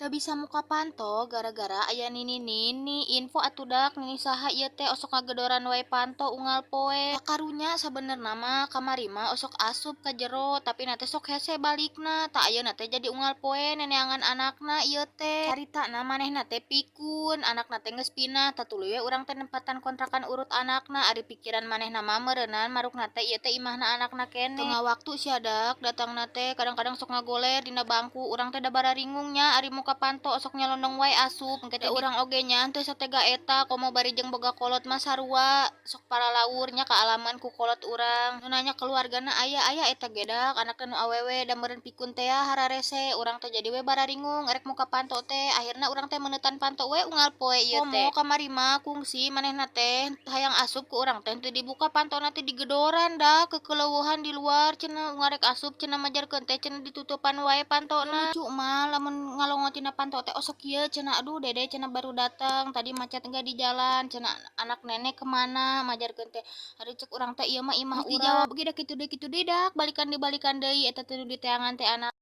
Tak bisa muka panto gara-gara aya nini info atudak nini saha ieu teh osok ngagedoran wae panto unggal poe. Karunya sabenerna mah kamari mah osok asup ka jero tapi na teh sok hese balikna. Tak ayeuna teh jadi unggal poe neneangan anakna ieu teh. Caritana manehna teh pikun, anakna teh geus pindah, tatuluy we urang teh nempatan kontrakan urut anakna. Ari pikiran manehna mah meureunnan marukna teh ieu teh imahna anakna keneh. Tengah waktu siadak datangna teh kadang-kadang sok ngagoler dina bangku, urang teh da bararingungnya ari muka panto osok nyelondong wae asup engke da urang oge nya teu satega eta komo bari jeung boga kolot mah sarua sok paralaurnya kaalaman ku kolot urang nu nanya keluargana aya eta gedak anakna nu awewe da meureun pikun teh hararese urang teh jadi we bararingung erek muka panto teh akhirna urang teh meneutan panto we unggal poe ieu teh komo kamari mah kungsi manehna teh hayang asup ku urang teh teu dibuka pantona teh digedoran da kekeleueuhan di luar cenah ngarek asup cenah majarkeun teh cenah ditutupan wae pantona lucu mah lamun ngalongot tina panto teh osok kieu cenah aduh dede cenah baru datang tadi macet enggak di jalan cenah anak nenek kemana majarkeun teh aduh cek urang teh ieu mah imah urang dijawab ge da kitu deui dak balikan deui eta teh nu diteangan teh anak